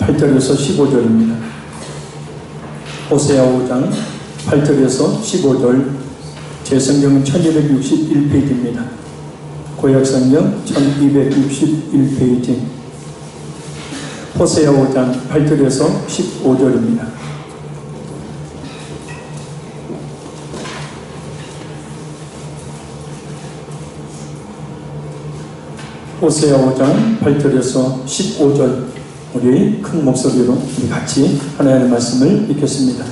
8절에서 15절입니다. 호세아 5장 8절에서 15절, 제 성경은 1261페이지입니다. 구약성경 1261페이지, 호세아 5장 8절에서 15절입니다. 호세아 5장 8절에서 15절, 우리 큰 목소리로 같이 하나님의 말씀을 읽겠습니다.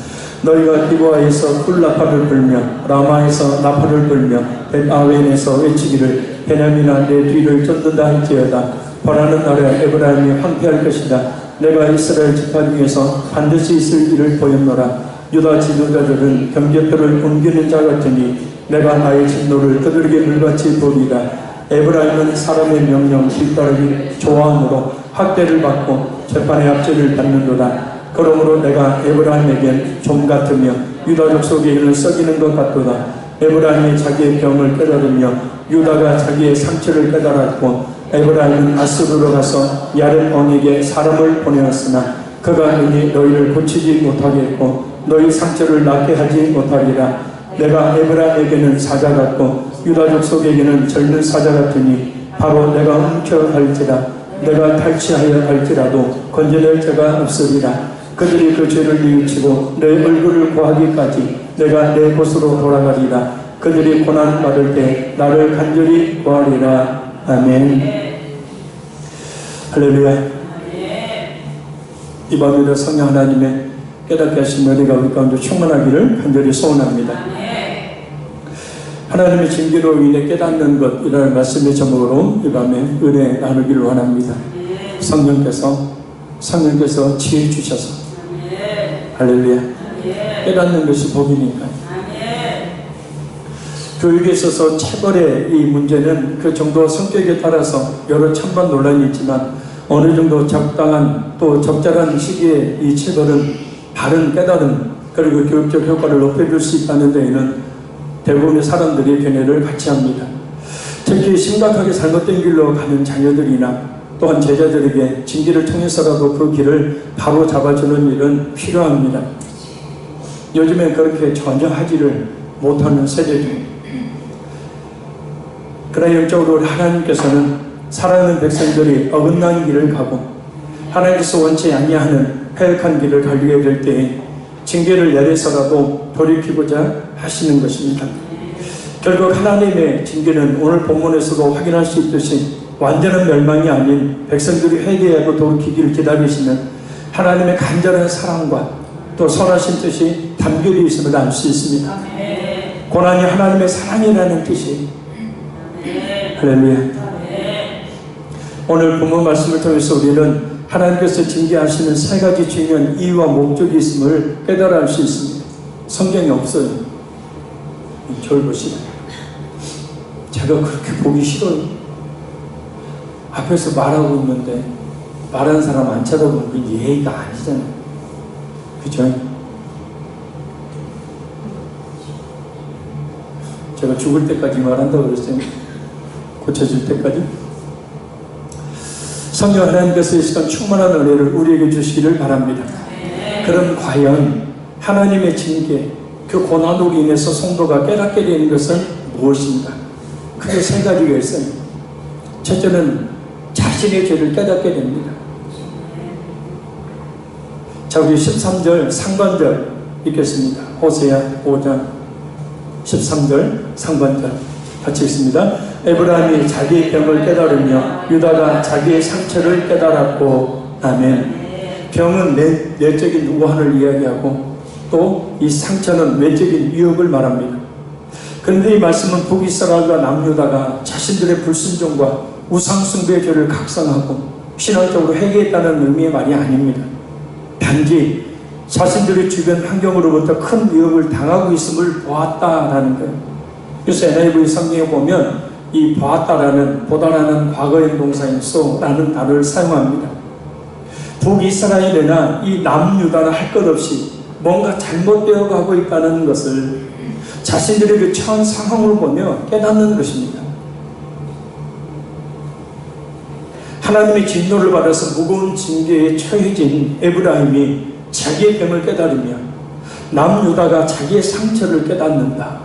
너희가 기브아에서 꿀나팔을 불며 라마에서 나팔을 불며 벳아웬에서 외치기를 베냐민아 내 뒤를 쫓는다 할지어다. 벌하는 날에 에브라임이 황폐할 것이다. 내가 이스라엘 지파 중에서 반드시 있을 일을 보였노라. 유다 지도자들은 경계표를 옮기는 자 같으니 내가 나의 진노를 그들에게 물같이 보리라. 에브라임은 사람의 명령 뒤따르기 좋아함으로 학대를 받고 재판의 압제를 받는도다. 그러므로 내가 에브라임에겐 좀 같으며 유다족 속에는 썩이는 것 같도다. 에브라임이 자기의 병을 깨달으며 유다가 자기의 상처를 깨달았고 에브라임은 아스루로 가서 야렙 왕에게 사람을 보내었으나 그가 능히 너희를 고치지 못하겠고 너희 상처를 낫게 하지 못하리라. 내가 에브라임에게는 사자 같고 유다족 속에게는 젊은 사자 같으니 바로 내가 훔쳐갈지라. 내가 탈취하여 갈지라도 건져낼 자가 없으리라. 그들이 그 죄를 뉘우치고 내 얼굴을 구하기까지 내가 내 곳으로 돌아가리라. 그들이 고난 받을 때 나를 간절히 구하리라. 아멘. 할렐루야. 이 밤에도 성령 하나님의 깨닫게 하신 은혜가 우리 가운데 충만하기를 간절히 소원합니다. 하나님의 징계로 인해 깨닫는 것이라는 말씀의 제목으로 이 밤에 은혜 나누기를 원합니다. 성령께서 지혜 주셔서, 할렐루야, 깨닫는 것이 복이니까. 교육에 있어서 체벌의 이 문제는 그 정도 성격에 따라서 여러 찬반 논란이 있지만 어느 정도 적당한 또 적절한 시기에 이 체벌은 바른 깨달음 그리고 교육적 효과를 높여줄 수 있다는 데에는 대부분의 사람들이 견해를 같이 합니다. 특히 심각하게 잘못된 길로 가는 자녀들이나 또한 제자들에게 징계를 통해서라도 그 길을 바로 잡아주는 일은 필요합니다. 요즘엔 그렇게 전혀 하지를 못하는 세대 중, 그러나 영적으로 하나님께서는 사랑하는 백성들이 어긋난 길을 가고 하나님께서 원치 아니하는 패역한 길을 가게 될 때에 징계를 내려서라도 돌이키고자 하시는 것입니다. 결국 하나님의 징계는 오늘 본문에서도 확인할 수 있듯이 완전한 멸망이 아닌 백성들이 회개하고 돌이키기를 기다리시는 하나님의 간절한 사랑과 또 선하신 뜻이 담겨져 있음을 알 수 있습니다. 고난이 하나님의 사랑이라는 뜻이, 할렐루야. 오늘 본문 말씀을 통해서 우리는 하나님께서 징계하시는 세 가지 중요한 이유와 목적이 있음을 깨달아 알 수 있습니다. 성경에 없어요. 저를 보시면 제가 그렇게 보기 싫어요. 앞에서 말하고 있는데 말하는 사람 안 쳐다보면 그 예의가 아니잖아요. 그죠? 제가 죽을 때까지 말한다고 그랬어요. 고쳐질 때까지. 성령 하나님께서 이 시간 충만한 은혜를 우리에게 주시기를 바랍니다. 그럼 과연 하나님의 징계, 그 고난으로 인해서 성도가 깨닫게 되는 것은 무엇인가? 크게 세 가지가 있어요. 첫째는 자신의 죄를 깨닫게 됩니다. 자, 우리 13절 상반절 읽겠습니다. 호세아 5장 13절 상반절 같이 읽습니다. 에브라임이 자기의 병을 깨달으며 유다가 자기의 상처를 깨달았고. 아멘. 병은 내적인 우환을 이야기하고 또 이 상처는 외적인 위협을 말합니다. 그런데 이 말씀은 북이스라엘과 남유다가 자신들의 불순종과 우상숭배의 죄를 각성하고 신앙적으로 회개했다는 의미의 말이 아닙니다. 단지 자신들의 주변 환경으로부터 큰 위협을 당하고 있음을 보았다라는 거예요. 그래서 NIV 성경에 보면 이 보았다라는 보다라는 과거의 동사인소라는 단어를 사용합니다. 북이스라엘이나 이 남유다는 할 것 없이 뭔가 잘못되어 가고 있다는 것을 자신들의 그 처한 상황을 보며 깨닫는 것입니다. 하나님의 진노를 받아서 무거운 징계에 처해진 에브라임이 자기의 병을 깨달으며 남유다가 자기의 상처를 깨닫는다.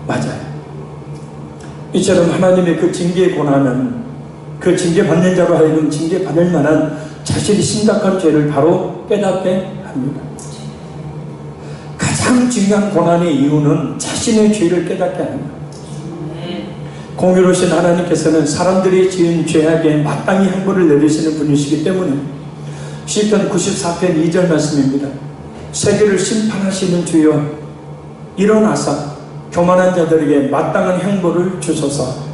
맞아요. 이처럼 하나님의 그 징계의 고난은 그 징계받는 자로 하여금 징계받을 만한 자신이 심각한 죄를 바로 깨닫게 합니다. 가장 중요한 고난의 이유는 자신의 죄를 깨닫게 합니다. 공의로우신 하나님께서는 사람들이 지은 죄악에 마땅히 형벌을 내리시는 분이시기 때문에 시편 94편 2절 말씀입니다. 세계를 심판하시는 주여 일어나사 교만한 자들에게 마땅한 형벌을 주소서.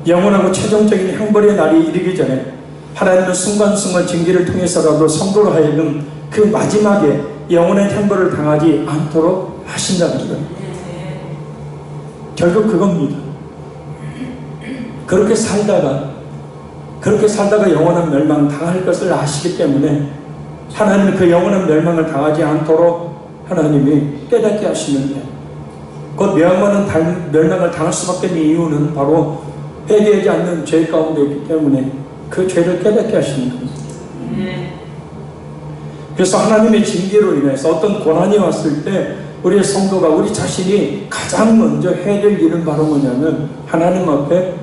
영원하고 최종적인 형벌의 날이 이르기 전에 하나님은 순간순간 징계를 통해서라도 성도로 하여금 그 마지막에 영원한 형벌을 당하지 않도록 하신다는 거예요. 결국 그겁니다. 그렇게 살다가 영원한 멸망 당할 것을 아시기 때문에 하나님은 그 영원한 멸망을 당하지 않도록 하나님이 깨닫게 하시는데, 곧 멸망을 당할 수밖에 없는 이유는 바로 회개하지 않는 죄 가운데 있기 때문에 그 죄를 깨닫게 하시는 겁니다. 그래서 하나님의 징계로 인해서 어떤 고난이 왔을 때 우리의 성도가 우리 자신이 가장 먼저 해야 될 일은 바로 뭐냐면 하나님 앞에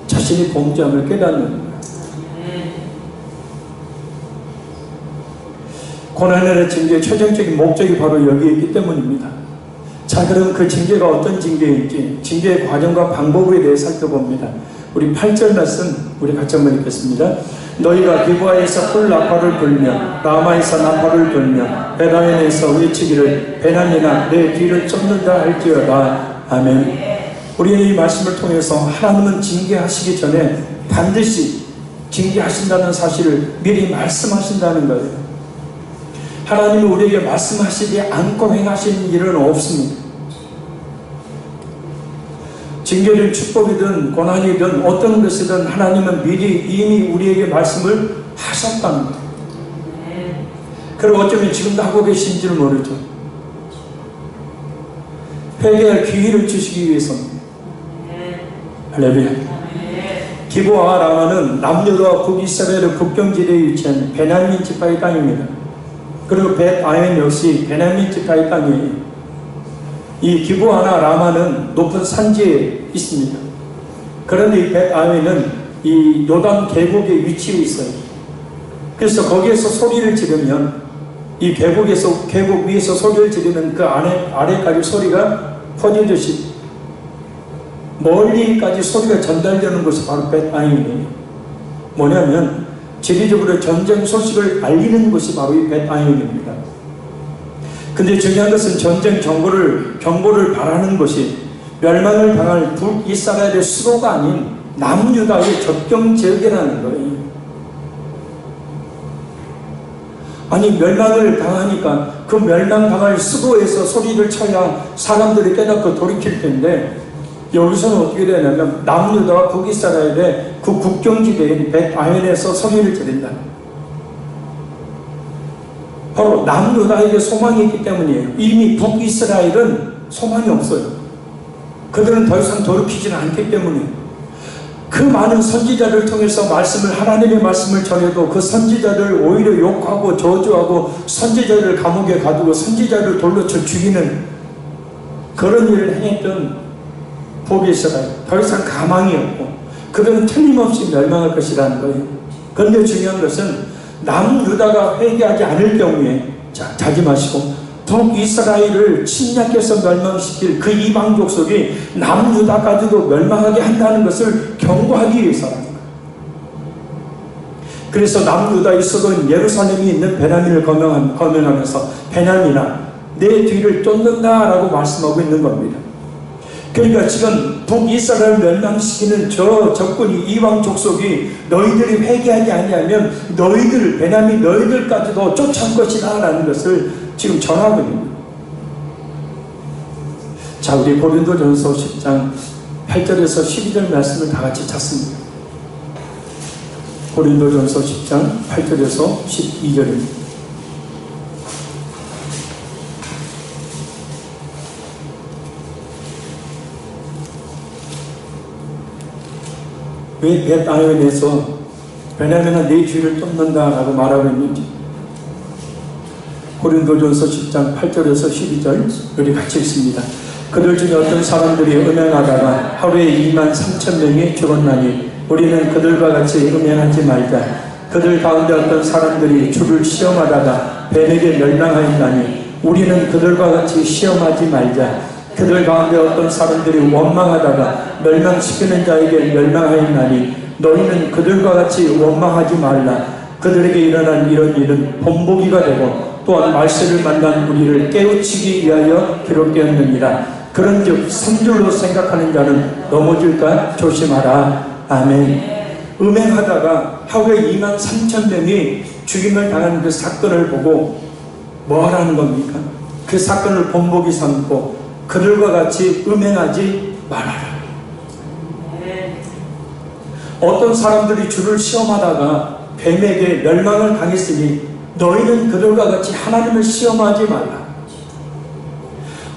자신이 범죄함을 깨닫는 거예요. 고난의 징계의 최종적인 목적이 바로 여기에 있기 때문입니다. 자, 그럼 그 징계가 어떤 징계인지 징계의 과정과 방법에 대해 살펴봅니다. 우리 8절 말씀 우리 같이 한번 읽겠습니다. 너희가 기브아에서 풀 나팔을 불며 라마에서 나팔을 불며 베다웬에서 외치기를 베냐민아 내 뒤를 쫓는다 할지어다. 아멘. 우리의 이 말씀을 통해서 하나님은 징계하시기 전에 반드시 징계하신다는 사실을 미리 말씀하신다는 거예요. 하나님이 우리에게 말씀하시지 않고 행하시는 일은 없습니다. 징계든 축복이든 고난이든 어떤 것이든 하나님은 미리 이미 우리에게 말씀을 하셨답니다. 그리고 어쩌면 지금도 하고 계신지를 모르죠. 회개할 기회를 주시기 위해서입니다. 할렐루야. 기브아와 라마는 남유다와 북이스라엘의 국경지대에 위치한 베냐민 지파의 땅입니다. 그리고 벳아웬 역시 베냐민 지파의 땅이에요. 이 기브아나 라마는 높은 산지에 있습니다. 그런데 이 벳아웬은 이 요단 계곡에 위치해 있어요. 그래서 거기에서 소리를 지르면 이 계곡 위에서 소리를 지르면 그 아래까지 소리가 퍼지듯이 멀리까지 소리가 전달되는 것이 바로 벳아웬이에요. 뭐냐면 지리적으로 전쟁 소식을 알리는 것이 바로 이 벳아웬입니다. 근데 중요한 것은 전쟁 경보를 바라는 것이 멸망을 당할 북이스라엘의 수도가 아닌 남유다의 접경 지역이라는 거예요. 아니 멸망을 당하니까 그 멸망 당할 수도에서 소리를 쳐야 사람들이 깨닫고 돌이킬 텐데 여기서는 어떻게 되냐면 남유다와 북이스라엘의 그 국경지대인 벳아웬에서 소리를 지른다. 바로 남유다에게 소망이 있기 때문이에요. 이미 북이스라엘은 소망이 없어요. 그들은 더 이상 돌이키지는 않기 때문에 그 많은 선지자를 통해서 하나님의 말씀을 전해도 그 선지자들 오히려 욕하고 저주하고 선지자를 감옥에 가두고 선지자를 돌로 쳐 죽이는 그런 일을 행했던 북이스라엘, 더 이상 가망이 없고 그들은 틀림없이 멸망할 것이라는 거예요. 그런데 중요한 것은 남유다가 회개하지 않을 경우에 자지 마시고 북이스라엘을 침략해서 멸망시킬 그 이방 족속이 남유다까지도 멸망하게 한다는 것을 경고하기 위해서라는 거예요. 그래서 남유다의 수도인 예루살렘이 있는 베냐민을 거명하면서 베냐민아 내 뒤를 쫓는다라고 말씀하고 있는 겁니다. 그러니까 지금 북이스라엘을 멸망시키는 저 적군이 이방 족속이 너희들이 회개하지 아니하면 베냐민 너희들까지도 쫓아올 것이다 라는 것을 지금 전하고 있는 거예요. 자, 우리 고린도전서 10장 8절에서 12절 말씀을 다 같이 찾습니다. 고린도전서 10장 8절에서 12절입니다. 왜 벳아웬에서 베냐민아 네 뒤를 쫓는다라고 말하고 있는지, 고린도전서 10장 8절에서 12절 우리 같이 읽습니다. 그들 중에 어떤 사람들이 음행하다가 하루에 23,000명이 죽었나니 우리는 그들과 같이 음행하지 말자. 그들 가운데 어떤 사람들이 주를 시험하다가 뱀에게 멸망하였나니 우리는 그들과 같이 시험하지 말자. 그들 가운데 어떤 사람들이 원망하다가 멸망시키는 자에게 멸망하였나니 너희는 그들과 같이 원망하지 말라. 그들에게 일어난 이런 일은 본보기가 되고 또한 말세를 만난 우리를 깨우치기 위하여 기록되었느니라. 그런즉 선줄로 생각하는 자는 넘어질까 조심하라. 아멘. 음행하다가 하루에 23,000명이 죽임을 당한 그 사건을 보고 뭐 하라는 겁니까? 그 사건을 본보기 삼고 그들과 같이 음행하지 말아라. 어떤 사람들이 주를 시험하다가 뱀에게 멸망을 당했으니 너희는 그들과 같이 하나님을 시험하지 말라.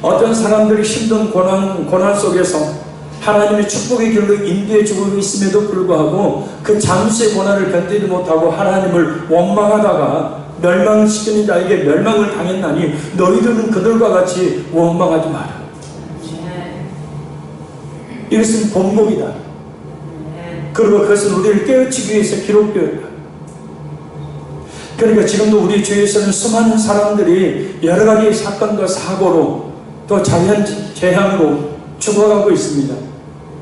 어떤 사람들이 힘든 고난 속에서 하나님의 축복의 길로 인도해 주고 있음에도 불구하고 그 잠시의 고난을 견디지 못하고 하나님을 원망하다가 멸망시키는 자에게 멸망을 당했나니 너희들은 그들과 같이 원망하지 마라. 이것은 본보기다. 그리고 그것은 우리를 깨우치기 위해서 기록되었다. 그러니까 지금도 우리 주위에서는 수많은 사람들이 여러 가지 사건과 사고로 또 자연 재앙으로 죽어가고 있습니다.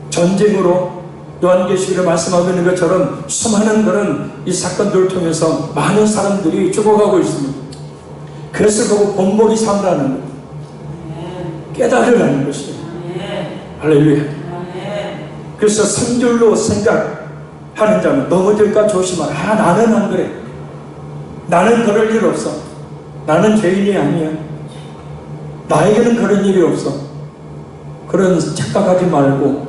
전쟁으로 요한계시록에 말씀하고 있는 것처럼 수많은 그런 이 사건들을 통해서 많은 사람들이 죽어가고 있습니다. 그것을 보고 본보기 삼라는 것, 깨달으라는 것이에요. 할렐루야. 그래서 선줄로 생각하는 자는 넘어질까 조심하라. 아, 나는 안 그래. 나는 그럴 일 없어. 나는 죄인이 아니야. 나에게는 그런 일이 없어. 그런 착각하지 말고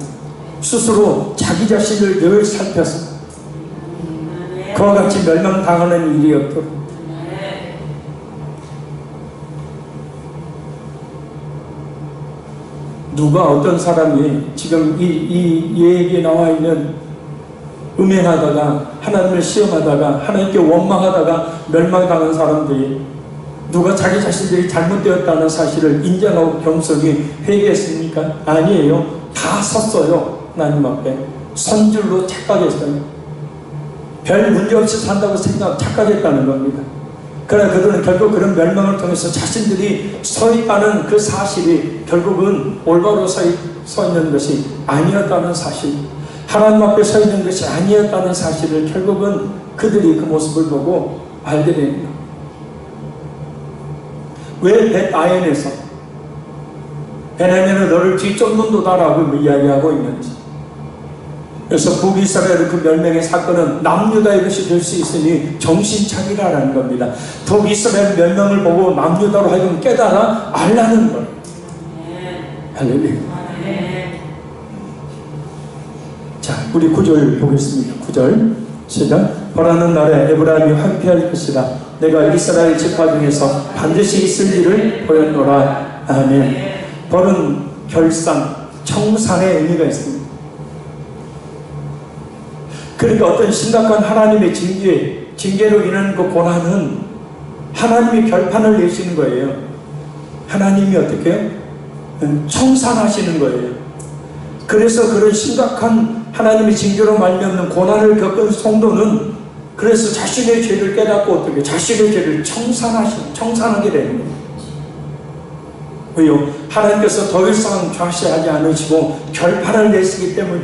스스로 자기 자신을 늘 살펴서 그와 같이 멸망당하는 일이 없도록. 누가 어떤 사람이 지금 이 얘기에 나와 있는 음행하다가 하나님을 시험하다가 하나님께 원망하다가 멸망당한 사람들이 누가 자기 자신들이 잘못되었다는 사실을 인정하고 겸손히 회개했습니까? 아니에요. 다 섰어요. 하나님 앞에 선줄로 착각했어요. 별 문제 없이 산다고 착각했다는 겁니다. 그러나 그들은 결국 그런 멸망을 통해서 자신들이 서 있다는 그 사실이 결국은 올바로 서 있는 것이 아니었다는 사실, 하나님 앞에 서 있는 것이 아니었다는 사실을 결국은 그들이 그 모습을 보고 알게 됩니다. 왜 벳아웬에서 베냐민은 너를 뒤쫓는도다라고 이야기하고 있는지. 그래서 북이스라엘의 그 멸망의 사건은 남유다의 것이 될 수 있으니 정신 차리라는 겁니다. 북이스라엘 멸망을 보고 남유다로 하여금 깨달아 알라는 것. 할렐루야. 자, 우리 9절 보겠습니다. 9절 시작. 벌하는 날에 에브라임이 황폐할 것이라. 내가 이스라엘 지파 중에서 반드시 있을 일을 보였노라. 아멘. 벌은 결산, 청산의 의미가 있습니다. 그러니까 어떤 심각한 하나님의 징계로 인한 그 고난은 하나님이 결판을 내시는 거예요. 하나님이 어떻게 해요? 청산하시는 거예요. 그래서 그런 심각한 하나님의 징계로 말미암는 고난을 겪은 성도는 그래서 자신의 죄를 깨닫고 어떻게 자신의 죄를 청산하게 되는 거예요. 왜요? 하나님께서 더 이상 좌시하지 않으시고 결판을 내시기 때문에.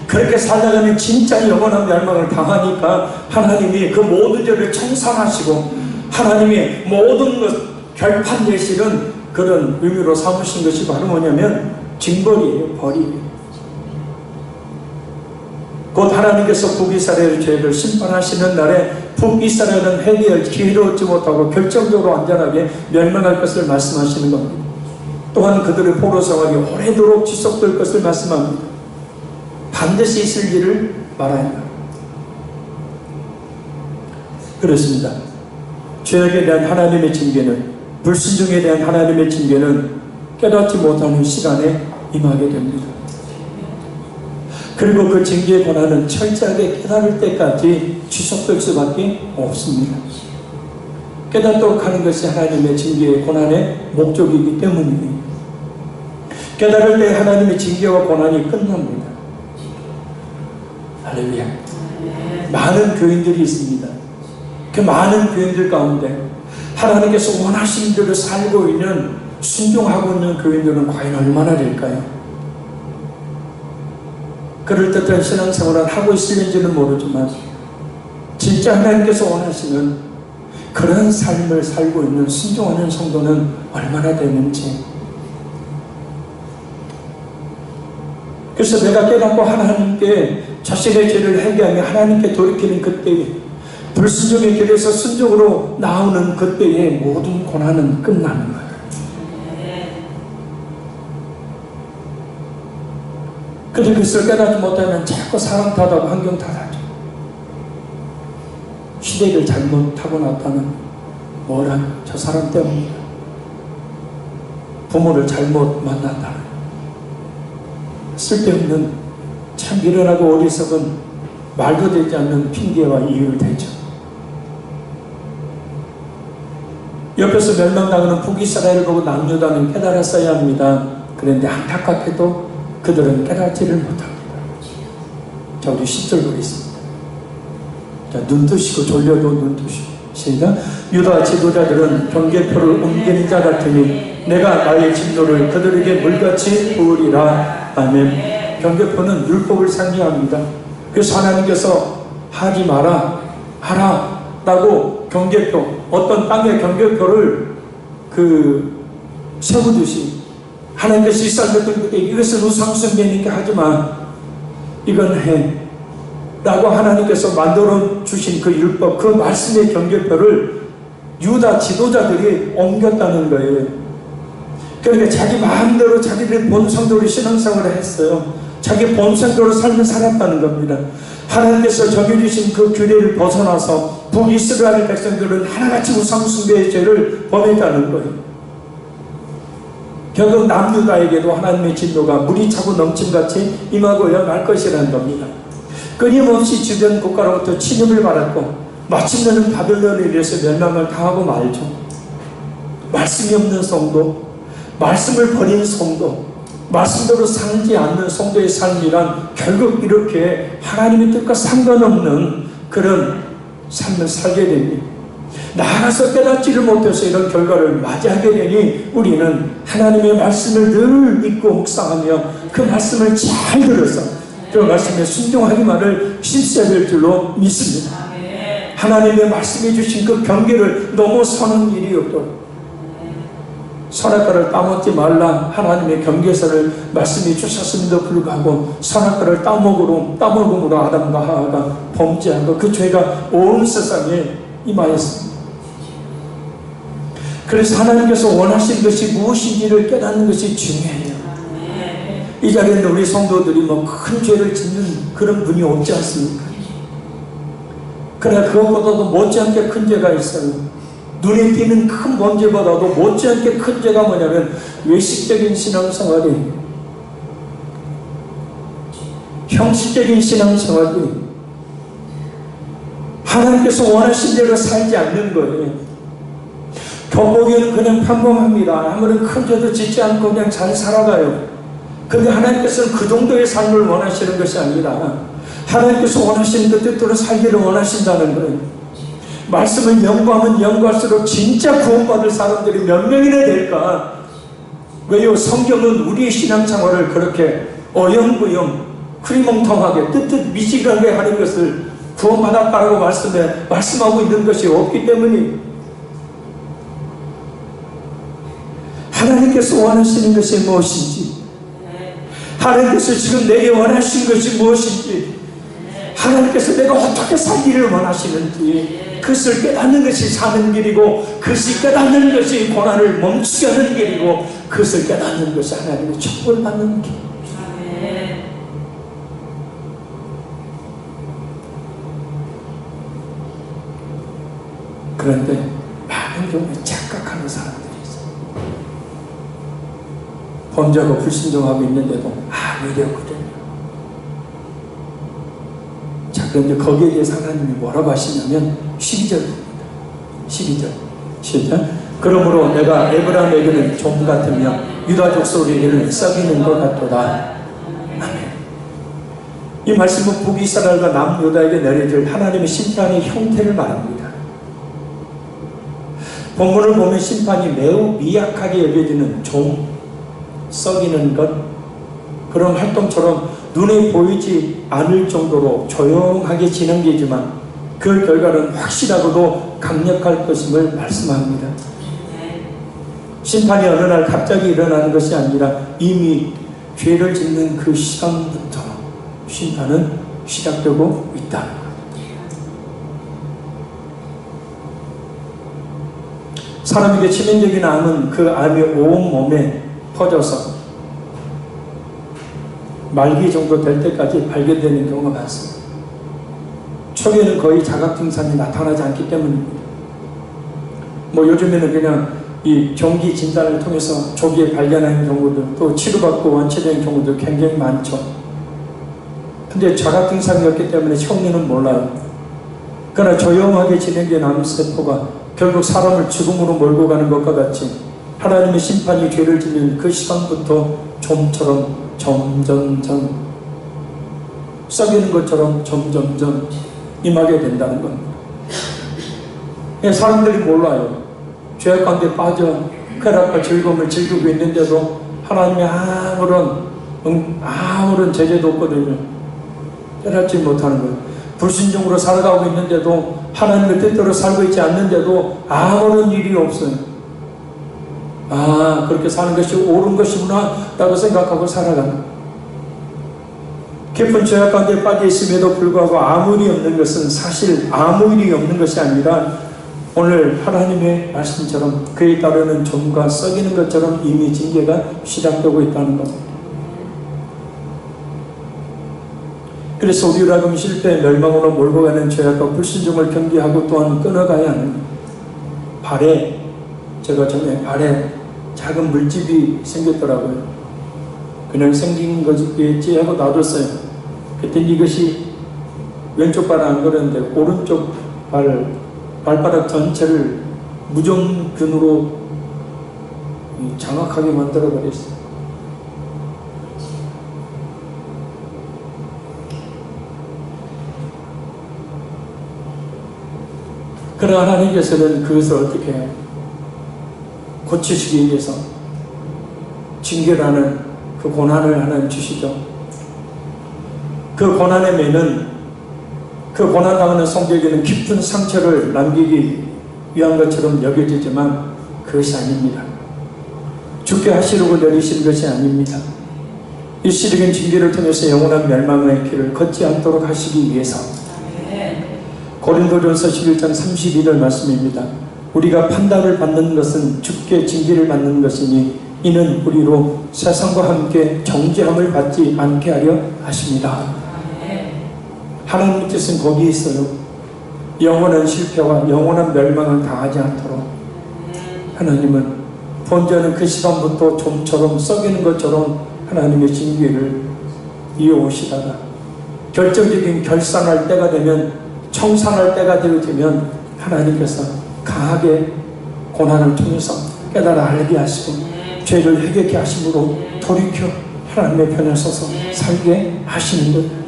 그렇게 살다가면 진짜 영원한 멸망을 당하니까 하나님이 그 모든 죄를 청산하시고 하나님이 모든 것 결판 내시는 그런 의미로 삼으신 것이 바로 뭐냐면 징벌이에요. 벌이에요. 곧 하나님께서 북이스라엘의 죄를 심판하시는 날에 북이스라엘은 회개할 기회를 얻지 못하고 결정적으로 완전하게 멸망할 것을 말씀하시는 겁니다. 또한 그들의 포로 생활이 오래도록 지속될 것을 말씀합니다. 반드시 있을 일을 말하야 한다. 그렇습니다. 죄악에 대한 하나님의 징계는, 불순종에 대한 하나님의 징계는 깨닫지 못하는 시간에 임하게 됩니다. 그리고 그 징계의 고난은 철저하게 깨달을 때까지 지속될 수밖에 없습니다. 깨닫도록 하는 것이 하나님의 징계의 고난의 목적이기 때문이에요. 깨달을 때 하나님의 징계와 고난이 끝납니다. 할렐루야. 많은 교인들이 있습니다. 그 많은 교인들 가운데 하나님께서 원하시는 대로 살고 있는, 순종하고 있는 교인들은 과연 얼마나 될까요? 그럴듯한 신앙생활을 하고 있을는지는 모르지만 진짜 하나님께서 원하시는 그런 삶을 살고 있는, 순종하는 성도는 얼마나 되는지. 그래서 내가 깨닫고 하나님께 자신의 죄를 회개하며 하나님께 돌이키는 그때에, 불순종의 길에서 순종으로 나오는 그때에 모든 고난은 끝나는 거예요. 근데 그것을 깨닫지 못하면 자꾸 사람 탓하고 환경 탓하죠. 시대를 잘못 타고났다는, 뭐라, 저 사람 때문이다. 부모를 잘못 만났다. 쓸데없는, 참 미련하고 어리석은, 말도 되지 않는 핑계와 이유를 대죠. 옆에서 멸망당하는 북이스라엘을 보고 남유다는 깨달았어야 합니다. 그런데 안타깝게도 그들은 깨닫지를 못합니다. 자, 우리 10절 보겠습니다. 자, 눈 뜨시고, 졸려도 눈 뜨시고. 시작. 유다 지도자들은 경계표를 옮기는 자 같으니 내가 나의 진노를 그들에게 물같이 부으리라. 아멘. 경계표는 율법을 상징합니다. 그래서 하나님께서 하지 마라, 하라 라고 경계표, 어떤 땅의 경계표를 세우듯이 하나님께서 이스라엘들 그때 이것은 우상숭배니까 하지마, 이건 해 라고 하나님께서 만들어 주신 그 율법, 그 말씀의 경계표를 유다 지도자들이 옮겼다는 거예요. 그러니까 자기 마음대로 자기들 본성대로 신앙생활을 했어요. 자기 본성대로 삶을 살았다는 겁니다. 하나님께서 정해주신 그 규례를 벗어나서 북이스라엘 백성들은 하나같이 우상숭배의 죄를 범했다는 거예요. 결국 남유다에게도 하나님의 진노가 물이 차고 넘침같이 임하고야 말 것이라는 겁니다. 끊임없이 주변 국가로부터 침입을 받았고 마침내는 바벨론에 의해서 멸망을 당하고 말죠. 말씀이 없는 성도, 말씀을 버린 성도, 말씀대로 살지 않는 성도의 삶이란 결국 이렇게 하나님의 뜻과 상관없는 그런 삶을 살게 됩니다. 나아가서 깨닫지를 못해서 이런 결과를 맞이하게 되니 우리는 하나님의 말씀을 늘 믿고 묵상하며 그 말씀을 잘 들어서 그 말씀에 순종하기만을 실수해야 될 줄로 믿습니다. 하나님의 말씀해 주신 그 경계를 넘어서는 일이 없도록 선악과를 따먹지 말라 하나님의 경계선을 말씀해 주셨음에도 불구하고 선악과를 따먹음으로 아담과 하와가 범죄한 그 죄가 온 세상에 임하였습니다. 그래서 하나님께서 원하시는 것이 무엇인지를 깨닫는 것이 중요해요. 이 자리에는 우리 성도들이 큰 죄를 짓는 그런 분이 없지 않습니까? 그러나 그것보다도 못지않게 큰 죄가 있어요. 눈에 띄는 큰 범죄보다도 못지않게 큰 죄가 뭐냐면 외식적인 신앙생활이, 형식적인 신앙생활이, 하나님께서 원하신 대로 살지 않는 거예요. 겉보기에는 그냥 평범합니다. 아무런 큰 죄도 짓지 않고 그냥 잘 살아가요. 그런데 하나님께서는 그 정도의 삶을 원하시는 것이 아니라 하나님께서 원하시는 그 뜻대로 살기를 원하신다는 거예요. 말씀을 연구하면 연구할수록 진짜 구원받을 사람들이 몇 명이나 될까? 왜요? 성경은 우리의 신앙생활을 그렇게 어영부영 흐리멍텅하게 뜨뜻 미지근하게 하는 것을 구원받았다라고 말씀하고 있는 것이 없기 때문에 하나님께서 원하시는 것이 무엇인지, 하나님께서 지금 내게 원하시는 것이 무엇인지, 하나님께서 내가 어떻게 살기를 원하시는지 그것을 깨닫는 것이 사는 길이고, 그것이 깨닫는 것이 고난을 멈추게 하는 길이고, 그것을 깨닫는 것이 하나님의 축복을 받는 길. 그런데 많은 경우에 착각하는 사람들이 있어요. 범죄하고 불신종하고 있는데도 이랬거든요. 그런데 거기에 대해서 하나님이 뭐라고 하시냐면 12절입니다. 12절 시작. 그러므로 내가 에브라임에게는 종 같으며 유다 족속에게는 썩이는 것 같도다. 아멘. 이 말씀은 북이스라엘과 남유다에게 내려질 하나님의 심판의 형태를 말합니다. 본문을 보면 심판이 매우 미약하게 여겨지는 종, 썩이는 것, 그런 활동처럼 눈에 보이지 않을 정도로 조용하게 진행되지만 그 결과는 확실하고도 강력할 것임을 말씀합니다. 심판이 어느 날 갑자기 일어나는 것이 아니라 이미 죄를 짓는 그 시간부터 심판은 시작되고 있다. 사람에게 치명적인 암은 그 암이 온 몸에 퍼져서 말기 정도 될 때까지 발견되는 경우가 많습니다. 초기에는 거의 자각 증상이 나타나지 않기 때문입니다. 요즘에는 그냥 이 정기 진단을 통해서 조기에 발견하는 경우들, 또 치료받고 완치된 경우도 굉장히 많죠. 근데 자각 증상이었기 때문에 처음에는 몰라요. 그러나 조용하게 진행된 암세포가 결국 사람을 죽음으로 몰고 가는 것과 같이 하나님의 심판이 죄를 짓는 그 시간부터 좀처럼 점점점 썩이는 것처럼 점점점 임하게 된다는 겁니다. 사람들이 몰라요. 죄악 가운데 빠져 쾌락과 즐거움을 즐기고 있는데도 하나님의 아무런 제재도 없거든요. 깨닫지 못하는 거예요. 불순종으로 살아가고 있는데도 하나님의 뜻대로 살고 있지 않는데도 아무런 일이 없어요. 그렇게 사는 것이 옳은 것이구나 라고 생각하고 살아가는, 깊은 죄악 가운데 빠져 있음에도 불구하고 아무 일이 없는 것은 사실 아무 일이 없는 것이 아니라 오늘 하나님의 말씀처럼 그에 따르는 점과 썩이는 것처럼 이미 징계가 시작되고 있다는 겁니다. 그래서 우리라면 실패, 멸망으로 몰고 가는 죄악과 불순종을 경계하고 또한 끊어가야 하는, 제가 전에 발에 작은 물집이 생겼더라고요. 그냥 생긴 거겠지 하고 놔뒀어요. 그랬더니 이것이 왼쪽 발은 안 그랬는데 오른쪽 발바닥 전체를 무정균으로 장악하게 만들어 버렸어요. 그러나 하나님께서는 그것을 어떻게 해요? 고치시기 위해서 징계라는 그 고난을 하나님 주시죠. 그 고난의 매는, 그 고난당하는 성도에게는 깊은 상처를 남기기 위한 것처럼 여겨지지만 그것이 아닙니다. 죽게 하시려고 내리시는 것이 아닙니다. 이 시력인 징계를 통해서 영원한 멸망의 길을 걷지 않도록 하시기 위해서. 고린도전서 11장 31절 말씀입니다. 우리가 판단을 받는 것은 죽게 징계를 받는 것이니 이는 우리로 세상과 함께 정죄함을 받지 않게 하려 하십니다. 하나님의 뜻은 거기에 있어요. 영원한 실패와 영원한 멸망을 당하지 않도록 하나님은 본전은 그 시간부터 좀처럼 썩이는 것처럼 하나님의 징계를 이어오시다가 결정적인 결산할 때가 되면, 청산할 때가 되면 하나님께서 강하게 고난을 통해서 깨달아 알게 하시고 죄를 회개케 하심으로 돌이켜 하나님의 편에 서서 살게 하시는 것.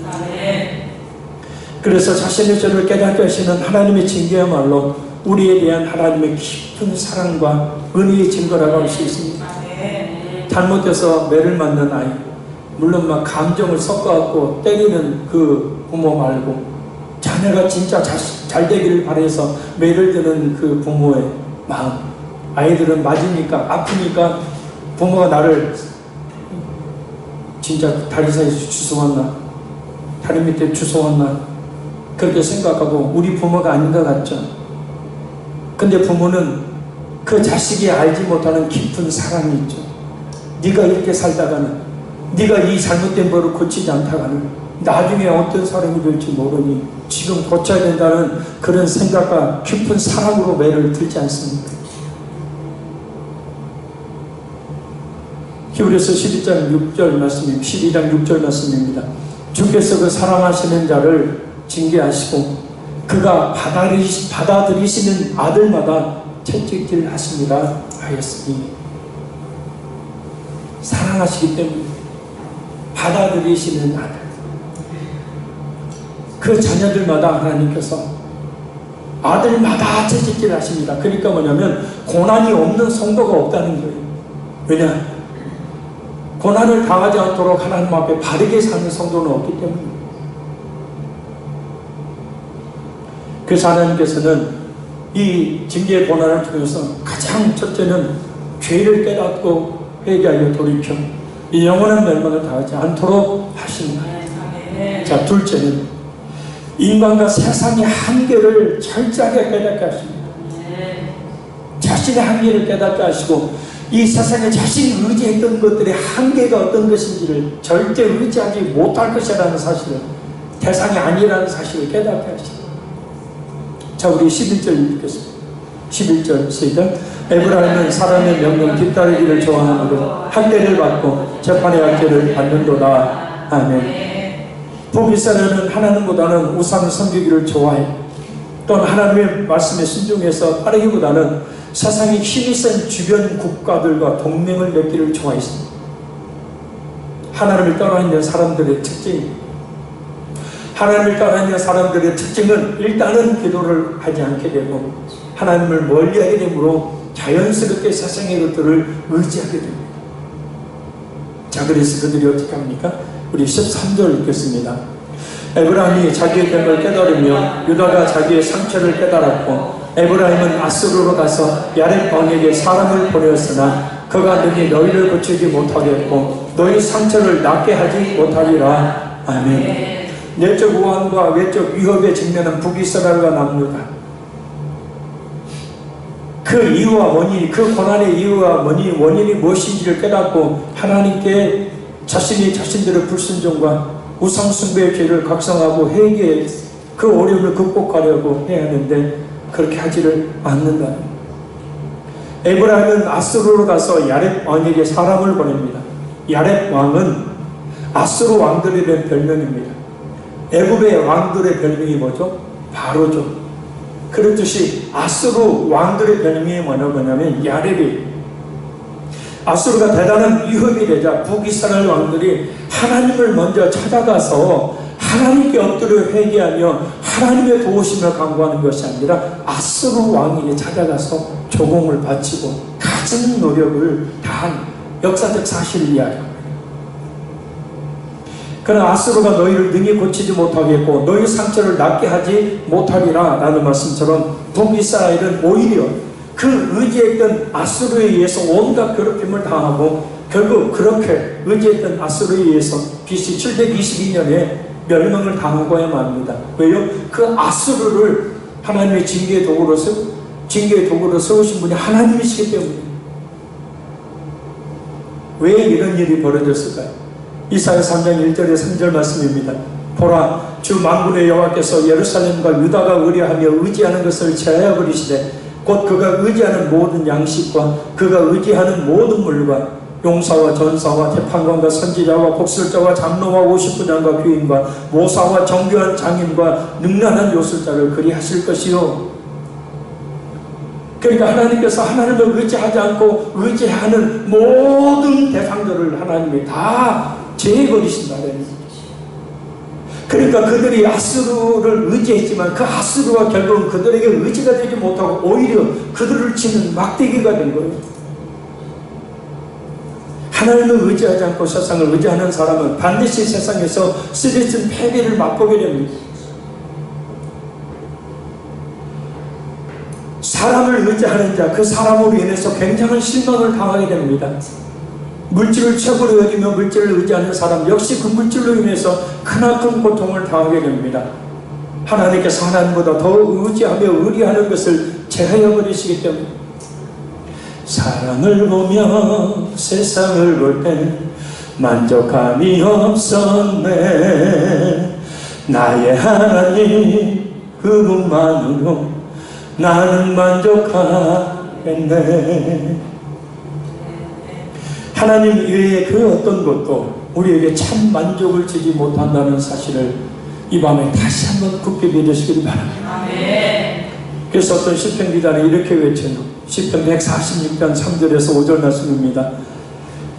그래서 자신의 죄를 깨닫게 하시는 하나님의 징계야말로 우리에 대한 하나님의 깊은 사랑과 은혜의 증거라고 할 수 있습니다. 잘못해서 매를 맞는 아이, 물론 막 감정을 섞어갖고 때리는 그 부모 말고 자녀가 진짜 잘 되기를 바라서 매를 드는 그 부모의 마음. 아이들은 맞으니까, 아프니까 부모가 나를 진짜 다리 사이에서 주워왔나, 다리 밑에 주워왔나 그렇게 생각하고 우리 부모가 아닌 것 같죠. 근데 부모는 그 자식이 알지 못하는 깊은 사랑이 있죠. 네가 이렇게 살다가는, 네가 이 잘못된 벌을 고치지 않다가는 나중에 어떤 사람이 될지 모르니 지금 고쳐야 된다는 그런 생각과 깊은 사랑으로 매를 들지 않습니까? 히브리서 12장 6절 말씀입니다. 12장 6절 말씀입니다. 주께서 그 사랑하시는 자를 징계하시고 그가 받아들이시는 아들마다 채찍질 하십니다 하였으니 사랑하시기 때문에 받아들이시는 아들, 그 자녀들마다 하나님께서 아들마다 채찍질 하십니다. 그러니까 뭐냐면 고난이 없는 성도가 없다는 거예요. 왜냐? 고난을 당하지 않도록 하나님 앞에 바르게 사는 성도는 없기 때문에. 그래서 하나님께서는 이 징계의 고난을 통해서 가장 첫째는 죄를 깨닫고 회개하여 돌이켜 이 영원한 멸망을 당하지 않도록 하십니다. 자, 둘째는 인간과 세상의 한계를 철저하게 깨닫게 하십니다. 자신의 한계를 깨닫게 하시고 이 세상에 자신이 의지했던 것들의 한계가 어떤 것인지를 절대 의지하지 못할 것이라는 사실을, 대상이 아니라는 사실을 깨닫게 하십니다. 자, 우리 11절 읽겠습니다. 11절 시작. 에브라임은 사람의 명령 뒤따르기를 좋아하므로 학대를 받고 재판의 학대를 받는도다. 아멘. 북이스라엘은 하나님보다는 우상 섬기기를 좋아해. 또는 하나님의 말씀에 순종해서 따르기보다는 세상에 힘이 센 주변 국가들과 동맹을 맺기를 좋아했습니다. 하나님을 떠나 있는 사람들의 특징입니다. 하나님을 떠나 있는 사람들의 특징은 일단은 기도를 하지 않게 되고 하나님을 멀리하게 되므로 자연스럽게 세상의 것들을 의지하게 됩니다. 자, 그래서 그들이 어떻게 합니까? 우리 13절 읽겠습니다. 에브라임이 자기의 뱀을 깨달으며 유다가 자기의 상처를 깨달았고 에브라임은 아수르로 가서 야렙 왕에게 사람을 보내었으나 그가 능히 너희를 고치지 못하겠고 너희 상처를 낫게 하지 못하리라. 아멘. 내적 우환과 외적 위협에 직면한 북이스라엘과 남유다. 그 이유와 원인이, 그 고난의 이유와 원인이 무엇인지를 깨닫고 하나님께 자신들의 불순종과 우상숭배의 죄를 각성하고 회개해 그 어려움을 극복하려고 해야 하는데 그렇게 하지를 않는다. 에브라임은 아수르로 가서 야렙 왕에게 사람을 보냅니다. 야렙 왕은 아수르 왕들에 대한 별명입니다. 애굽의 왕들의 별명이 뭐죠? 바로죠. 그렇듯이 아수르 왕들의 별명이 뭐냐면 야렙이, 아수르가 대단한 위협이 되자 북이스라엘 왕들이 하나님을 먼저 찾아가서 하나님께 엎드려 회개하며 하나님의 도우심을 간구하는 것이 아니라 아수르 왕에게 찾아가서 조공을 바치고 가진 노력을 다한 역사적 사실을 이야기합니다. 그러나 아수르가 너희를 능히 고치지 못하겠고 너희 상처를 낫게 하지 못하리라 라는 말씀처럼 북이스라엘은 오히려 그 의지했던 아수르에 의해서 온갖 괴롭힘을 당하고 결국 그렇게 의지했던 아수르에 의해서 BC 722년에 멸망을 당하고야 맙니다. 왜요? 그 아수르를 하나님의 징계의 도구로 세우신 분이 하나님이시기 때문에. 왜 이런 일이 벌어졌을까요? 이사야 3장 1절에 3절 말씀입니다. 보라, 주 만군의 여호와께서 예루살렘과 유다가 의뢰하며 의지하는 것을 제하여 버리시되 곧 그가 의지하는 모든 양식과 그가 의지하는 모든 물과 용사와 전사와 재판관과 선지자와 복술자와 장로와 50부장과 귀인과 모사와 정교한 장인과 능란한 요술자를 그리 하실 것이요. 그러니까 하나님께서 하나님을 의지하지 않고 의지하는 모든 대상들을 하나님이 다 제해버리신다는 거죠. 그러니까 그들이 아수르를 의지했지만 그 아수르가 결국은 그들에게 의지가 되지 못하고 오히려 그들을 치는 막대기가 된 거예요. 하나님을 의지하지 않고 세상을 의지하는 사람은 반드시 세상에서 쓰러진 패배를 맛보게 됩니다. 사람을 의지하는 자, 그 사람으로 인해서 굉장한 실망을 당하게 됩니다. 물질을 최고로 여기며 물질을 의지하는 사람 역시 그 물질로 인해서 크나큰 고통을 당하게 됩니다. 하나님께서 하나님보다 더 의지하며 의리하는 것을 제하여 버리시기 때문에 사랑을 보며 세상을 볼 땐 만족함이 없었네. 나의 하나님 그분만으로 나는 만족하겠네. 하나님 외에 그 어떤 것도 우리에게 참 만족을 주지 못한다는 사실을 이 밤에 다시 한번 굳게 믿으시길 바랍니다. 그래서 어떤 시편 기자는 이렇게 외쳐요. 시편 146편 3절에서 5절 말씀입니다.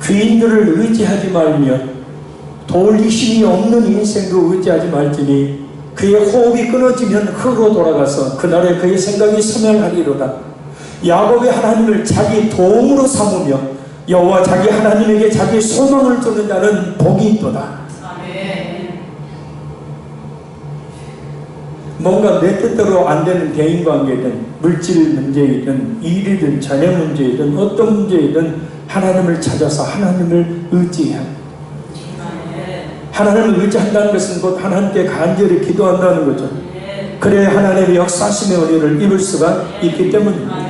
귀인들을 의지하지 말며 도울 힘이 없는 인생도 의지하지 말지니 그의 호흡이 끊어지면 흙으로 돌아가서 그날에 그의 생각이 소멸하리로다. 야곱의 하나님을 자기 도움으로 삼으며 여호와 자기 하나님에게 자기 소망을 두는 자는 복이 있도다. 뭔가 내 뜻대로 안 되는 대인관계든 물질 문제이든 일이든 자녀 문제이든 어떤 문제이든 하나님을 찾아서 하나님을 의지해야 합니다. 하나님을 의지한다는 것은 곧 하나님께 간절히 기도한다는 거죠. 그래야 하나님의 역사하심의 은혜를 입을 수가 있기 때문입니다.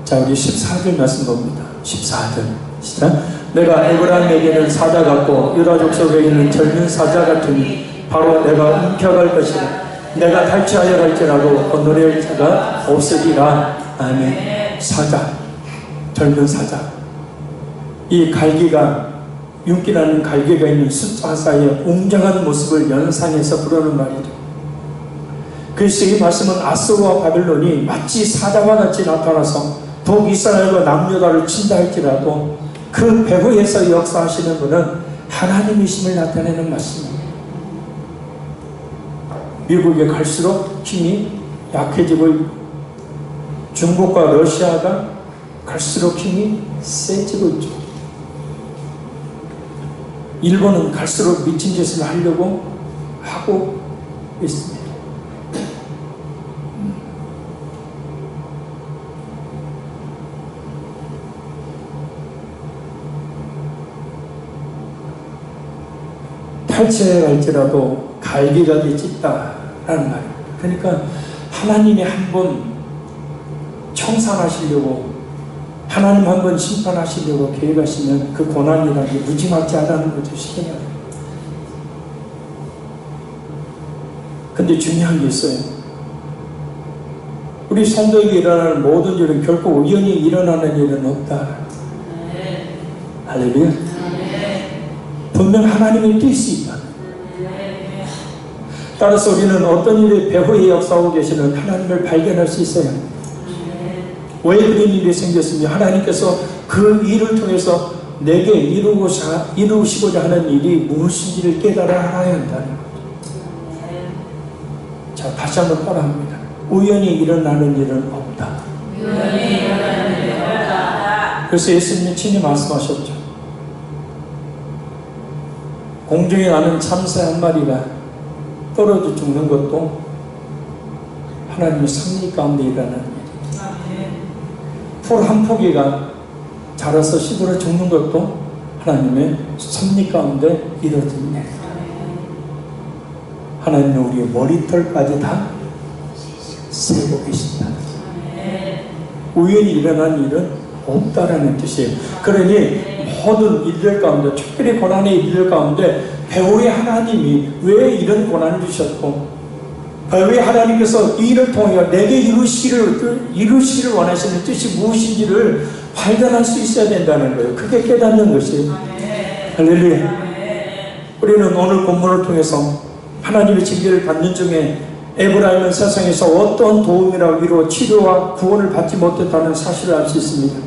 자, 우리 14절 말씀 봅니다. 14절 시작. 내가 에브라임에게는 사자 같고 유다 족속에게는 젊은 사자 같으니 바로 내가 움켜갈 것이라. 내가 탈취하여 갈지라도 건너릴 자가 없으리라. 아멘. 사자, 젊은 사자. 이 갈기가, 윤기나는 갈기가 있는 숫자 사이에 웅장한 모습을 연상해서 부르는 말이죠. 그래서 이 말씀은 아수르와 바벨론이 마치 사자와 같이 나타나서 북이스라엘과 남유다를 친다 할지라도 그 배후에서 역사하시는 분은 하나님이심을 나타내는 말씀입니다. 미국에 갈수록 힘이 약해지고 있고 중국과 러시아가 갈수록 힘이 세지고 있죠. 일본은 갈수록 미친 짓을 하려고 하고 있습니다. 탈취해 갈지라도 갈기갈기 찢다라는 말입니다. 그러니까 하나님이 한번 청산하시려고, 하나님 한번 심판하시려고 계획하시면 그 고난이라는 게 무지막지 않다는 거죠. 시행해야 돼요. 근데 중요한 게 있어요. 우리 성도에게 일어나는 모든 일은 결코 우연히 일어나는 일은 없다. 할렐루야. 분명 하나님이 뛸 수 있다. 따라서 우리는 어떤 일에 배후에 역사하고 계시는 하나님을 발견할 수 있어요. 왜 그런 일이 생겼으며 하나님께서 그 일을 통해서 내게 이루시고자 하는 일이 무엇인지를 깨달아 알아야 한다는 거죠. 자, 다시 한번 따라합니다. 우연히 일어나는 일은 없다. 그래서 예수님이 친히 말씀하셨죠. 공중에 나는 참새 한 마리가 떨어져 죽는 것도 하나님의 섭리 가운데 일어나는 일이에요. 풀 한 포기가 자라서 시들어 죽는 것도 하나님의 섭리 가운데 이루어진 일. 하나님은 우리의 머리털까지 다 세고 계신다. 우연히 일어난 일은 없다라는 뜻이에요. 그러니 모든 일들 가운데, 특별히 고난의 일들 가운데 배후의 하나님이 왜 이런 고난을 주셨고 왜 하나님께서 이 일을 통해 내게 이루시기를 원하시는 뜻이 무엇인지를 발견할 수 있어야 된다는 거예요. 그게 깨닫는 것이에요. 할렐루야. 우리는 오늘 본문을 통해서 하나님의 징계를 받는 중에 에브라임은 세상에서 어떤 도움이나 위로, 치료와 구원을 받지 못했다는 사실을 알 수 있습니다.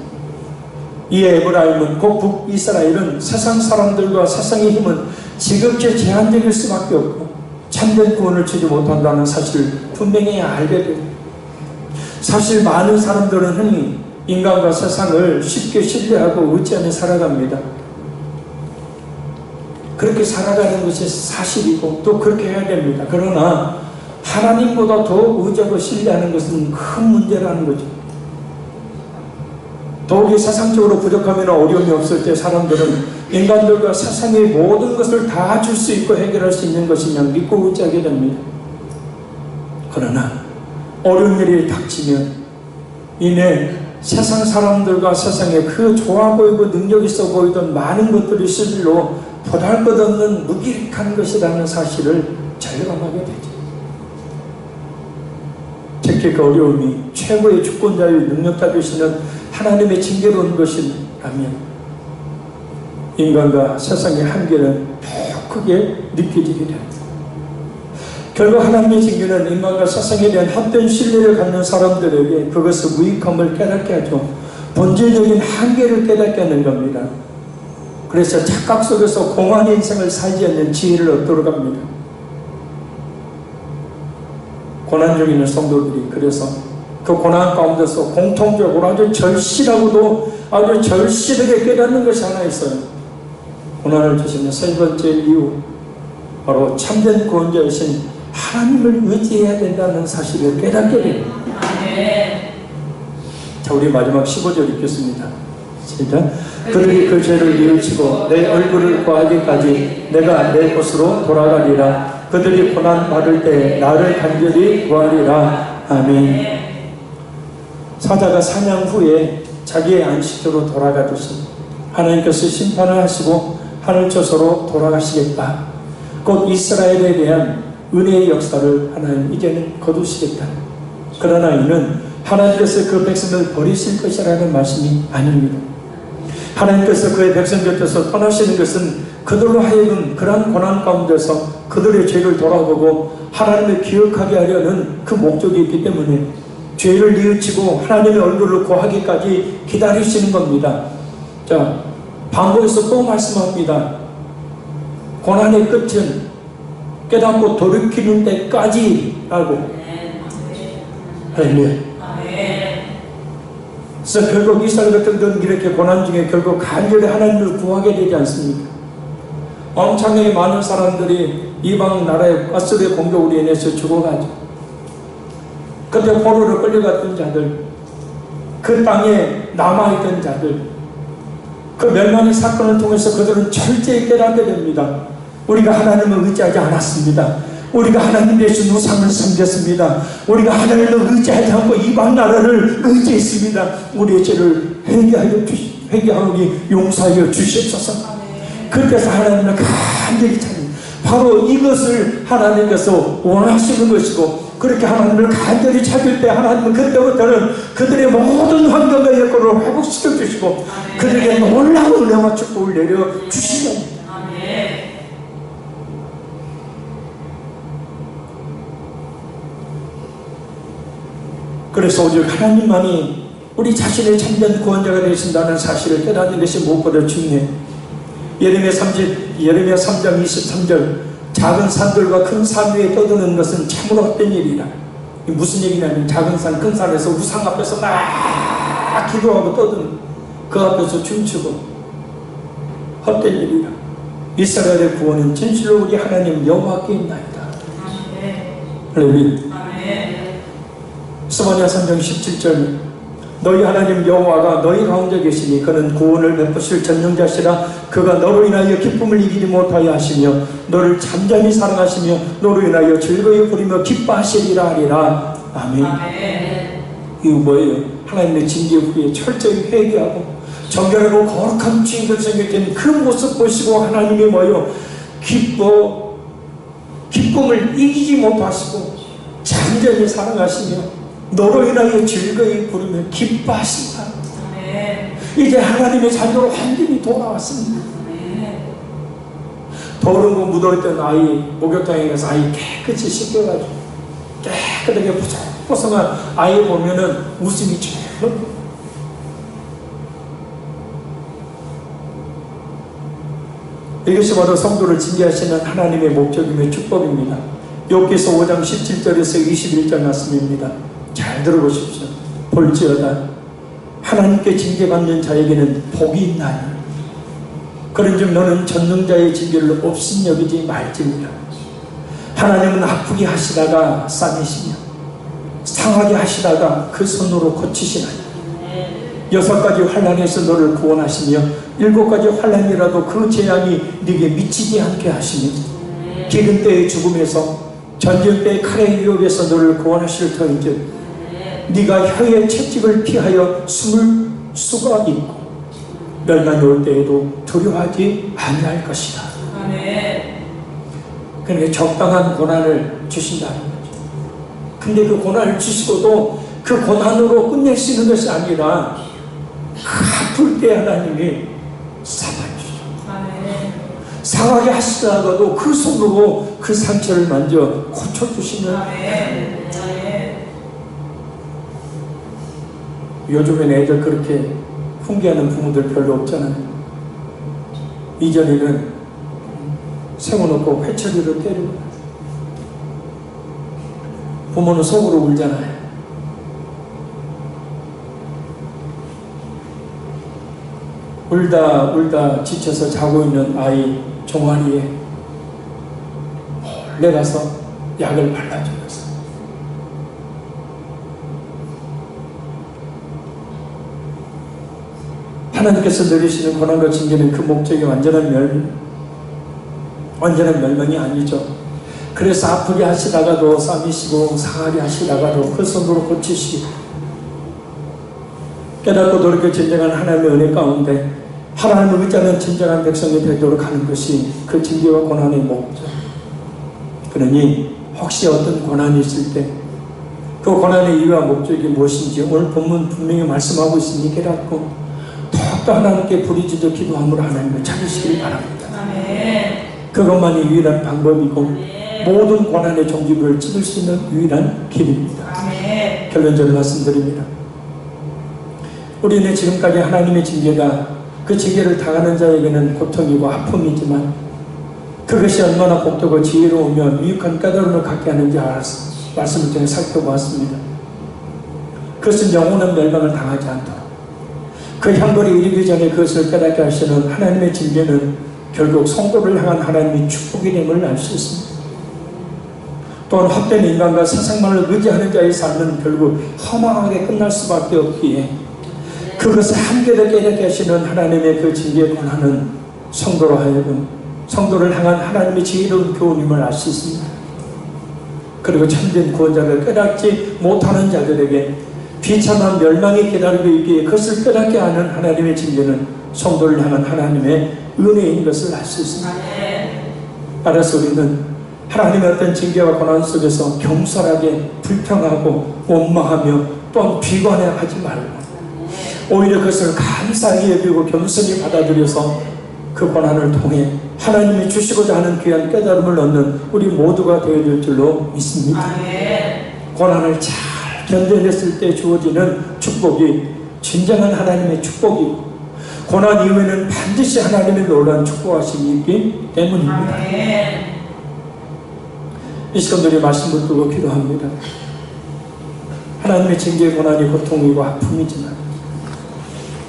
이 에브라임은 곧 북이스라엘은 세상 사람들과 세상의 힘은 지극히 제한적일 수밖에 없고 참된 구원을 주지 못한다는 사실을 분명히 알게 됩니다. 사실 많은 사람들은 흔히 인간과 세상을 쉽게 신뢰하고 의지하며 살아갑니다. 그렇게 살아가는 것이 사실이고 또 그렇게 해야 됩니다. 그러나 하나님보다 더 의지하고 신뢰하는 것은 큰 문제라는 거죠. 더욱이 세상적으로 부족하면 어려움이 없을 때 사람들은 인간들과 세상의 모든 것을 다 줄 수 있고 해결할 수 있는 것이냐 믿고 의지하게 됩니다. 그러나 어려운 일이 닥치면 이내 세상 사람들과 세상에 그 좋아 보이고 능력 있어 보이던 많은 것들이 실로 보잘것없는 무기력한 것이라는 사실을 절감하게 되죠. 특히 그 어려움이 최고의 주권자의 능력자 되시는 하나님의 징계로운 것이라면 인간과 세상의 한계는 크게 느껴지게 됩니다. 결국 하나님의 징계는 인간과 세상에 대한 헛된 신뢰를 갖는 사람들에게 그것의 무익함을 깨닫게 하죠. 본질적인 한계를 깨닫게 하는 겁니다. 그래서 착각 속에서 공허한 인생을 살지 않는 지혜를 얻도록 합니다. 고난 중에 있는 성도들이 그래서 그 고난 가운데서 공통적으로 아주 절실하고도 아주 절실하게 깨닫는 것이 하나 있어요. 고난을 주시는 세 번째 이유, 바로 참된 구원자이신 하나님을 의지해야 된다는 사실을 깨닫게 됩니다. 자, 우리 마지막 15절 읽겠습니다. 시작. 그들이 그 죄를 뉘우치고 내 얼굴을 구하기까지 내가 내 곳으로 돌아가리라. 그들이 고난 받을 때 나를 간절히 구하리라. 아멘. 사자가 사냥 후에 자기의 안식처로 돌아가듯이 하나님께서 심판을 하시고 하늘처소로 돌아가시겠다. 곧 이스라엘에 대한 은혜의 역사를 하나님 이제는 거두시겠다. 그러나 이는 하나님께서 그 백성을 버리실 것이라는 말씀이 아닙니다. 하나님께서 그의 백성 곁에서 떠나시는 것은 그들로 하여금 그러한 고난 가운데서 그들의 죄를 돌아보고 하나님을 기억하게 하려는 그 목적이 있기 때문에 죄를 뉘우치고 하나님의 얼굴을 구하기까지 기다리시는 겁니다. 자, 반복해서 또 말씀합니다. 고난의 끝은 깨닫고 돌이키는 데까지라고. 할렐루야. 그래서 결국 이스라엘 백성들은 이렇게 고난 중에 결국 간절히 하나님을 구하게 되지 않습니까? 엄청나게 많은 사람들이 이방 나라의 아수르의 공격으로 인해서 죽어가죠. 그때 포로로 끌려갔던 자들, 그 땅에 남아있던 자들, 그 멸망의 사건을 통해서 그들은 철저히 깨닫게 됩니다. 우리가 하나님을 의지하지 않았습니다. 우리가 하나님 대신 우상을 섬겼습니다. 우리가 하나님을 의지하지 않고 이방 나라를 의지했습니다. 우리의 죄를 회개하오니 용서하여 주시옵소서. 그때서 하나님을 간절히 찾는, 바로 이것을 하나님께서 원하시는 것이고, 그렇게 하나님을 간절히 찾을 때 하나님은 그때부터는 그들의 모든 환경과 여건을 회복시켜 주시고 그들에게 놀라운 은혜와 축복을 내려 주시는. 그래서 오직 하나님만이 우리 자신의 참된 구원자가 되신다는 사실을 깨닫는 것이 무엇보다 중요해요. 예레미야 3장 23절, 작은 산들과 큰 산 위에 떠드는 것은 참으로 헛된 일이라. 무슨 얘기냐면 작은 산, 큰 산에서 우상 앞에서 막 기도하고 떠드는, 그 앞에서 춤추고 헛된 일이라. 이스라엘의 구원은 진실로 우리 하나님 여호와께 있나이다. 할렐루야. 스바냐 3장 17절, 너희 하나님 여호와가 너희 가운데 계시니 그는 구원을 베푸실 전능자시라. 그가 너로 인하여 기쁨을 이기지 못하여 하시며 너를 잠잠히 사랑하시며 너로 인하여 즐거이 부리며 기뻐하시리라 하리라. 아멘. 이거 뭐예요? 하나님의 징계 후에 철저히 회개하고 정결하고 거룩한 주인들 생겼던 그 모습 보시고 하나님이 뭐예요? 기쁨을 이기지 못하시고 잠잠히 사랑하시며 너로 인하여 즐거이 부르며 기뻐하신다. 이제 하나님의 자녀로 완전히 돌아왔습니다. 더러운 거 묻어있던 아이, 목욕탕에 가서 아이 깨끗이 씻겨가지고 깨끗하게 포성포성한 아이 보면은 웃음이 절로. 이것이 바로 성도를 징계하시는 하나님의 목적이며 축복입니다. 욥기서 5장 17절에서 21절 말씀입니다. 잘 들어보십시오. 볼지어다 하나님께 징계받는 자에게는 복이 있나니 그런즉 너는 전능자의 징계를 없인 여기지 말지니라. 하나님은 아프게 하시다가 싸매시며 상하게 하시다가 그 손으로 고치시나니 6가지 환난에서 너를 구원하시며 7가지 환난이라도 그 재앙이 네게 미치지 않게 하시며 기근 때의 죽음에서 전쟁 때의 칼의 위협에서 너를 구원하실 터인즉 네가 혀의 채찍을 피하여 숨을 수가 있고 멸망이 올 때에도 두려워하지 아니할 것이다. 그러니까 적당한 고난을 주신다는 거죠. 근데 그 고난을 주시고도 그 고난으로 끝내시는 것이 아니라 아플 때 하나님이 삼아주시죠. 상하게 하시다가도 그 손으로 그 상처를 만져 고쳐주시면, 요즘엔 애들 그렇게 훈계하는 부모들 별로 없잖아요. 이전에는 세워놓고 회초리로 때리고, 부모는 속으로 울잖아요. 울다 지쳐서 자고 있는 아이 종아리에 몰래 가서 약을 발라주면서, 하나님께서 내리시는 고난과 징계는 그 목적이 완전한 멸망이 아니죠. 그래서 아프게 하시다가도 싸미시고 상하게 하시다가도 그 손으로 고치시고, 깨닫고 돌이켜 진정한 하나님의 은혜 가운데 하나님을 의지하는 진정한 백성이 되도록 하는 것이 그 징계와 고난의 목적. 그러니 혹시 어떤 고난이 있을 때 그 고난의 이유와 목적이 무엇인지 오늘 본문 분명히 말씀하고 있으니 깨닫고 더욱더 하나님께 부르짖어 기도함으로 하나님을 찾으시길 바랍니다. 그것만이 유일한 방법이고 모든 고난의 종지부를 찢을 수 있는 유일한 길입니다. 결론적으로 말씀드립니다. 우리는 지금까지 하나님의 징계가 그 징계를 당하는 자에게는 고통이고 아픔이지만 그것이 얼마나 복되고 지혜로우며 유익한 깨달음을 갖게 하는지 알아서 말씀을 통해 살펴보았습니다. 그것은 영원한 멸망을 당하지 않도록, 그 향벌이 이르기 전에 그것을 깨닫게 하시는 하나님의 징계는 결국 성도를 향한 하나님의 축복임을 알 수 있습니다. 또한 헛된 인간과 세상만을 의지하는 자의 삶은 결국 허망하게 끝날 수밖에 없기에 그것을 한결에 깨닫게 하시는 하나님의 그 징계의 권한은 성도로 하여금 성도를 향한 하나님의 지혜로운 교훈임을 알 수 있습니다. 그리고 참된 구원자를 깨닫지 못하는 자들에게 비참한 멸망이 기다리고 있기에 그것을 깨닫게 하는 하나님의 징계는 성도를 향한 하나님의 은혜인 것을 알 수 있습니다. 따라서 우리는 하나님의 어떤 징계와 고난 속에서 겸손하게 불평하고 원망하며 또한 비관하지 말고 오히려 그것을 감사히 여기고 겸손히 받아들여서 그 고난을 통해 하나님이 주시고자 하는 귀한 깨달음을 얻는 우리 모두가 되어야 될 줄로 믿습니다. 고난을 잘 견뎌냈을 때 주어지는 축복이 진정한 하나님의 축복이고 고난 이후에는 반드시 하나님의 놀라운 축복하심이 있기 때문입니다. 이 시간 우리 말씀을 두고 기도합니다. 하나님의 징계의 고난이 고통이고 아픔이지만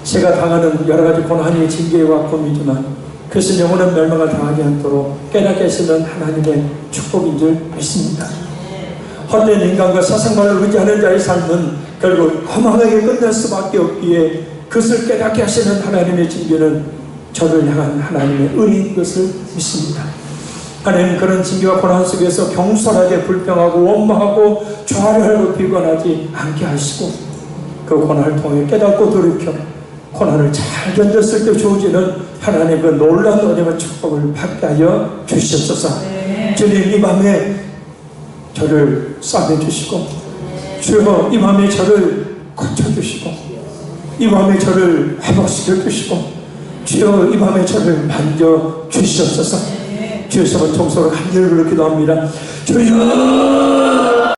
제가 당하는 여러가지 고난이 징계와 아픔이지만 그것은 영원한 멸망을 당하지 않도록 깨닫게 하시는 하나님의 축복인 줄 믿습니다. 헛된 인간과 세상만을 의지하는 자의 삶은 결국 허망하게 끝날 수밖에 없기에 그것을 깨닫게 하시는 하나님의 징계는 저를 향한 하나님의 은혜인 것을 믿습니다. 하나님 그런 징계와 고난 속에서 경솔하게 불평하고 원망하고 좌절하고 비관하지 않게 하시고 그 고난을 통해 깨닫고 돌이켜 고난을 잘 견뎠을 때 주어지는 하나님의 그 놀라운 은혜와 축복을 받게 하여 주시옵소서. 주님 이 밤에 저를 싸매주시고 주여 이 밤에 저를 고쳐주시고 이 밤에 저를 회복시켜주시고 주여 이 밤에 저를 만져주시옵소서. 주여 청소를 간절히 기도합니다. 주여